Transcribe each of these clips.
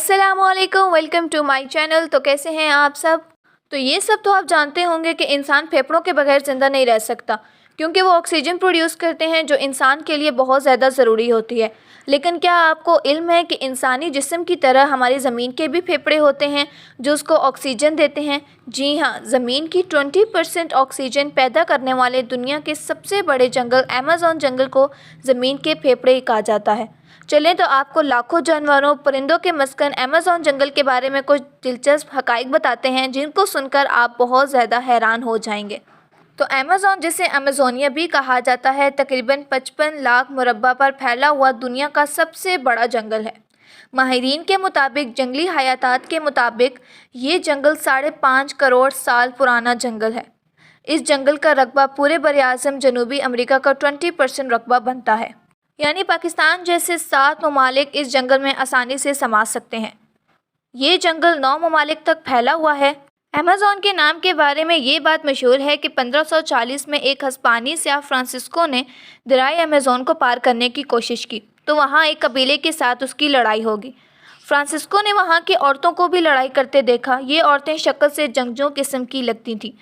अस्सलाम वालेकुम, welcome to my channel. तो कैसे हैं आप सब? तो ये सब तो आप जानते होंगे कि इंसान फेफड़ों के बगैर ज़िंदा नहीं रह सकता, क्योंकि वो ऑक्सीजन प्रोड्यूस करते हैं जो इंसान के लिए बहुत ज़्यादा ज़रूरी होती है। लेकिन क्या आपको इल्म है कि इंसानी जिस्म की तरह हमारी ज़मीन के भी फेफड़े होते हैं जो उसको ऑक्सीजन देते हैं? जी हाँ, ज़मीन की 20% ऑक्सीजन पैदा करने वाले दुनिया के सबसे बड़े जंगल अमेज़न जंगल को ज़मीन के फेफड़े कहा जाता है। चलें तो आपको लाखों जानवरों परिंदों के मस्कन अमेज़न जंगल के बारे में कुछ दिलचस्प हक़ाइक़ बताते हैं जिनको सुनकर आप बहुत ज़्यादा हैरान हो जाएंगे। तो अमेज़न, जिसे अमेज़ोनिया भी कहा जाता है, तकरीबन 55 लाख मुरब्बा पर फैला हुआ दुनिया का सबसे बड़ा जंगल है। माहिरीन के मुताबिक, जंगली हयातात के मुताबिक, ये जंगल 5.5 करोड़ साल पुराना जंगल है। इस जंगल का रकबा पूरे बरआज़म जनूबी अमेरिका का 20% रकबा बनता है, यानी पाकिस्तान जैसे 7 ममालिक इस जंगल में आसानी से समा सकते हैं। ये जंगल 9 ममालिक तक फैला हुआ है। अमेज़न के नाम के बारे में ये बात मशहूर है कि 1540 में एक हस्पानी स्याह फ्रांसिस्को ने दरियाए अमेज़न को पार करने की कोशिश की, तो वहाँ एक कबीले के साथ उसकी लड़ाई होगी। फ्रांसिस्को ने वहाँ की औरतों को भी लड़ाई करते देखा। ये औरतें शक्ल से जंगजू किस्म की लगती थीं,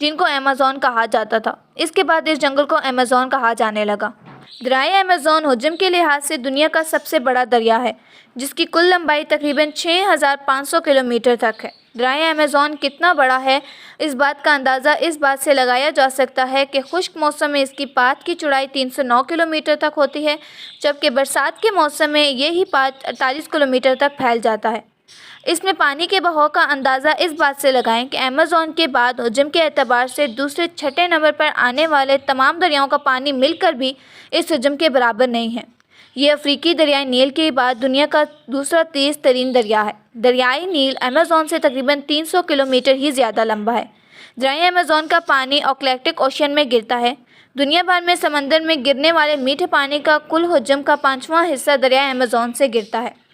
जिनको अमेज़न कहा जाता था। इसके बाद इस जंगल को अमेज़न कहा जाने लगा। दरियाए अमेज़न हजम के लिहाज से दुनिया का सबसे बड़ा दरिया है, जिसकी कुल लंबाई तकरीबन 6500 किलोमीटर तक है। दरियाए अमेज़न कितना बड़ा है, इस बात का अंदाज़ा इस बात से लगाया जा सकता है कि खुश्क मौसम में इसकी पात की चौड़ाई 309 किलोमीटर तक होती है, जबकि बरसात के मौसम में यही पात 48 किलोमीटर तक फैल जाता है। इसमें पानी के बहाव का अंदाज़ा इस बात से लगाएं कि अमेज़न के बाद हजम के एतबार से दूसरे छठे नंबर पर आने वाले तमाम दरियाओं का पानी मिलकर भी इस हजम के बराबर नहीं है। ये अफ्रीकी दरियाए नील के बाद दुनिया का दूसरा तेज़ तरीन दरिया है। दरियाए नील अमेज़न से तकरीबन 300 किलोमीटर ही ज़्यादा लंबा है। दरियाए अमेज़न का पानी अटलांटिक ओशन में गिरता है। दुनिया भर में समंदर में गिरने वाले मीठे पानी का कुल हजम का 5वां हिस्सा दरियाए अमेज़न से गिरता है।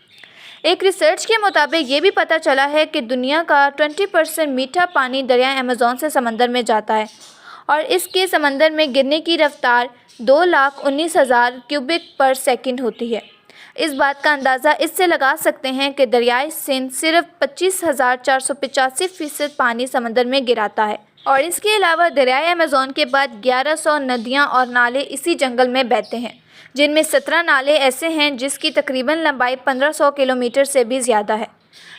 एक रिसर्च के मुताबिक ये भी पता चला है कि दुनिया का 20% मीठा पानी दरिया अमेज़न से समंदर में जाता है, और इसके समंदर में गिरने की रफ्तार 2,19,000 क्यूबिक पर सेकंड होती है। इस बात का अंदाज़ा इससे लगा सकते हैं कि दरियाए सिंध सिर्फ 25,485% पानी समंदर में गिराता है, और इसके अलावा दरियाए अमेज़न के बाद 1100 नदियाँ और नाले इसी जंगल में बहते हैं, जिनमें 17 नाले ऐसे हैं जिसकी तकरीबन लंबाई 1500 किलोमीटर से भी ज़्यादा है।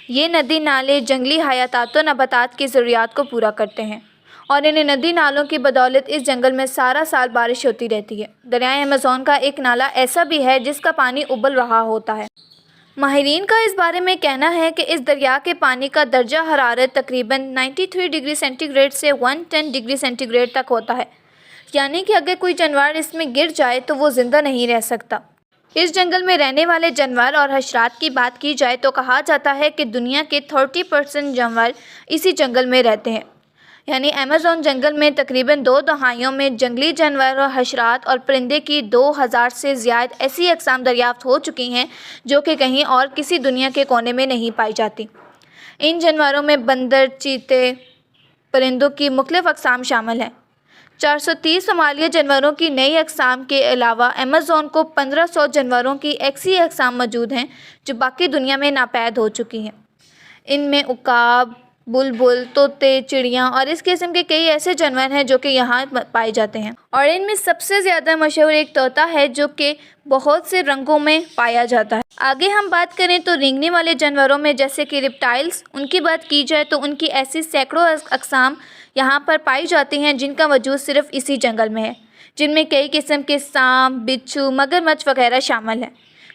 ये नदी नाले जंगली हयातात व नबातात की ज़रूरियात को पूरा करते हैं, और इन नदी नालों की बदौलत इस जंगल में सारा साल बारिश होती रहती है। दरियाए अमेज़न का एक नाला ऐसा भी है जिसका पानी उबल रहा होता है। माहिरीन का इस बारे में कहना है कि इस दरिया के पानी का दर्जा हरारत तकरीबन 93 डिग्री सेंटीग्रेड से 110 डिग्री सेंटीग्रेड तक होता है, यानी कि अगर कोई जानवर इसमें गिर जाए तो वो ज़िंदा नहीं रह सकता। इस जंगल में रहने वाले जानवर और हशरात की बात की जाए तो कहा जाता है कि दुनिया के 30% जानवर इसी जंगल में रहते हैं, यानी अमेज़न जंगल में तकरीबन 2 दहाइयों में जंगली जानवर और हशरात और परिंदे की 2000 से ज़्यादा ऐसी अक़साम दरियाफ़्त हो चुकी हैं जो कि कहीं और किसी दुनिया के कोने में नहीं पाई जाती। इन जानवरों में बंदर, चीते, परिंदों की मुख्तलिफ़ अक़साम शामिल हैं। 430 ममालिया जानवरों की नई अक़साम के अलावा अमेज़न को 1500 जानवरों की ऐसी अक़साम मौजूद हैं जो बाकी दुनिया में नापैद हो चुकी हैं। इनमें उकाब, बुलबुल, तोते, चिड़ियाँ और इस किस्म के कई ऐसे जानवर हैं जो कि यहाँ पाए जाते हैं, और इनमें सबसे ज़्यादा मशहूर एक तोता है जो कि बहुत से रंगों में पाया जाता है। आगे हम बात करें तो रेंगने वाले जानवरों में जैसे कि रिप्टाइल्स, उनकी बात की जाए तो उनकी ऐसी सैकड़ों अक़साम यहाँ पर पाई जाती हैं जिनका वजूद सिर्फ इसी जंगल में है, जिनमें कई किस्म के सांप, बिच्छू, मगरमच्छ वगैरह शामिल हैं।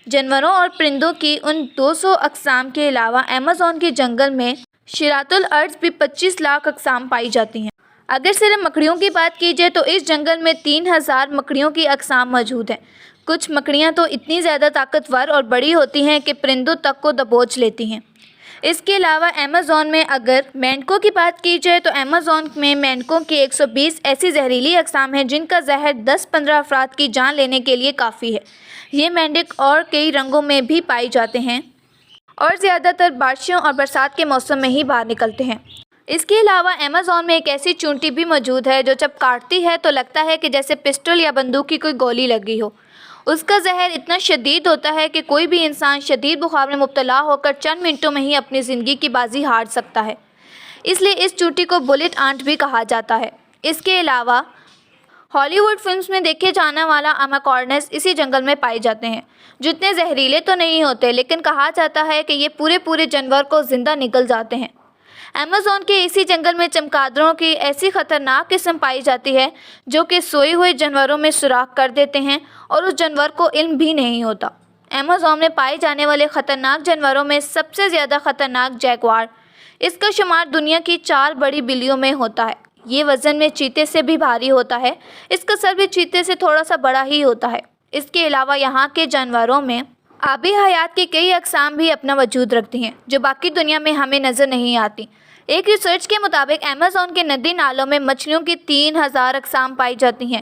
जानवरों और परिंदों की उन 200 अक़साम के अलावा अमेज़न के जंगल में शिरातुल अर्ज़ भी 25 लाख अक़साम पाई जाती हैं। अगर सिर्फ मकड़ियों की बात की जाए तो इस जंगल में 3000 मकड़ियों की अक़साम मौजूद हैं। कुछ मकड़ियाँ तो इतनी ज़्यादा ताकतवर और बड़ी होती हैं कि परिंदों तक को दबोच लेती हैं। इसके अलावा अमेज़न में अगर मेंढकों की बात की जाए तो अमेज़न में मेंढकों की 120 ऐसी जहरीली अक़साम हैं जिनका जहर 10-15 अफराद की जान लेने के लिए काफ़ी है। ये मेंढक और कई रंगों में भी पाए जाते हैं, और ज़्यादातर बारिशों और बरसात के मौसम में ही बाहर निकलते हैं। इसके अलावा अमेज़न में एक ऐसी चूंटी भी मौजूद है जो जब काटती है तो लगता है कि जैसे पिस्टल या बंदूक की कोई गोली लगी हो। اس کا زہر اتنا شدید ہوتا ہے کہ کوئی بھی انسان شدید بخار میں مبتلا ہو کر چند منٹوں میں ہی اپنی زندگی کی بازی ہار سکتا ہے۔ اس لیے اس چیونٹی کو بلٹ آنٹ بھی کہا جاتا ہے۔ اس کے علاوہ ہالی ووڈ فلمز میں دیکھے جانے والا امیکارنس اسی جنگل میں پائے جاتے ہیں، جو اتنے زہریلے تو نہیں ہوتے، لیکن کہا جاتا ہے کہ یہ پورے جانور کو زندہ نگل جاتے ہیں۔ ایمیزون کے اسی جنگل میں چمگادڑوں کی ایسی خطرناک قسم پائی جاتی ہے جو کہ سوئے ہوئے جانوروں میں سوراخ کر دیتے ہیں اور اس جانور کو علم بھی نہیں ہوتا۔ ایمیزون میں پائے جانے والے خطرناک جانوروں میں سب سے زیادہ خطرناک جیگوار، اس کا شمار دنیا کی 4 بڑی بلیوں میں ہوتا ہے۔ یہ وزن میں چیتے سے بھی بھاری ہوتا ہے، اس کا سر بھی چیتے سے تھوڑا سا بڑا ہی ہوتا ہے۔ اس کے علاوہ یہاں کے جانوروں میں آبی حیات کی کئی اقسام بھی اپنا وجود رکھتی ہیں جو باقی دنیا میں ہمیں نظر نہیں آتی۔ ایک ریسرچ کے مطابق ایمیزون کے ندی نالوں میں مچھلیوں کی 3000 اقسام پائی جاتی ہیں۔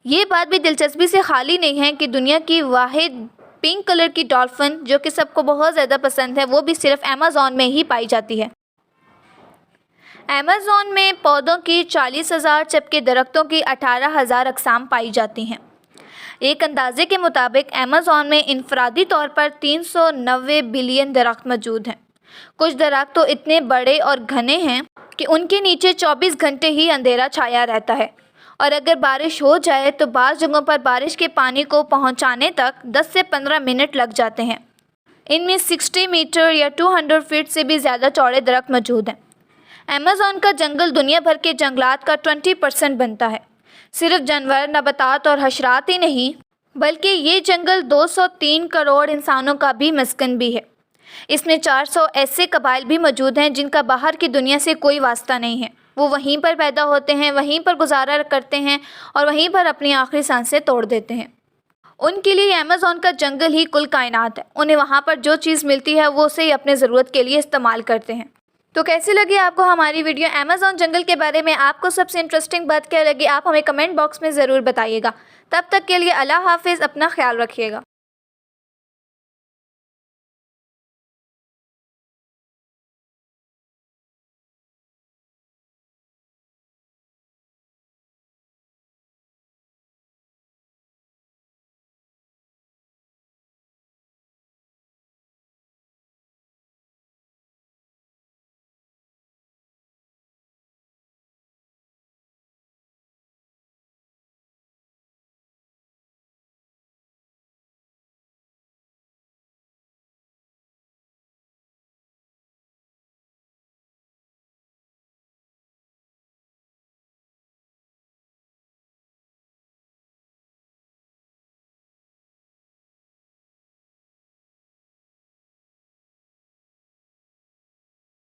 یہ بات بھی دلچسپی سے خالی نہیں ہے کہ دنیا کی واحد پنک کلر کی ڈالفن جو کہ سب کو بہت زیادہ پسند ہے، وہ بھی صرف ایمیزون میں ہی پائی جاتی ہے۔ ایمیزون میں پودوں کی 40,000 جبکہ درختوں کی 18,000 اقسام پائی جاتی ہیں۔ ایک اندازے کے مطابق ایمیزون میں انفرادی طور پر 390 بلین درخت موجود ہیں۔ کچھ درخت تو اتنے بڑے اور گھنے ہیں کہ ان کے نیچے 24 گھنٹے ہی اندھیرا چھایا رہتا ہے، اور اگر بارش ہو جائے تو بعض جگہوں پر بارش کے پانی کو پہنچانے تک 10 سے 15 منٹ لگ جاتے ہیں۔ ان میں 60 میٹر یا 200 فٹ سے بھی زیادہ چوڑے درخت موجود ہیں۔ ایمیزون کا جنگل دنیا بھر کے جنگلات کا 20% بنتا ہے۔ صرف جانور، نباتات اور حشرات ہی نہیں، بلکہ یہ جنگل 203 کروڑ انسانوں کا بھی مسکن بھی ہے۔ اس میں 400 ایسے قبائل بھی موجود ہیں جن کا باہر کی دنیا سے کوئی واسطہ نہیں ہے۔ وہ وہیں پر پیدا ہوتے ہیں، وہیں پر گزارا کرتے ہیں اور وہیں پر اپنی آخری سانسیں توڑ دیتے ہیں۔ ان کے لیے ایمیزون کا جنگل ہی کل کائنات ہے۔ انہیں وہاں پر جو چیز ملتی ہے وہ اسے اپنے ضرورت کے لیے استعمال کرتے ہیں۔ تو کیسی لگی آپ کو ہماری ویڈیو ایمیزون جنگل کے بارے میں؟ آپ کو سب سے انٹرسٹنگ بات کیا لگی؟ آپ ہمیں کمنٹ باکس میں ضرور بتائیے گا۔ تب تک کے لیے اللہ حافظ، اپنا خیال رکھیے گا۔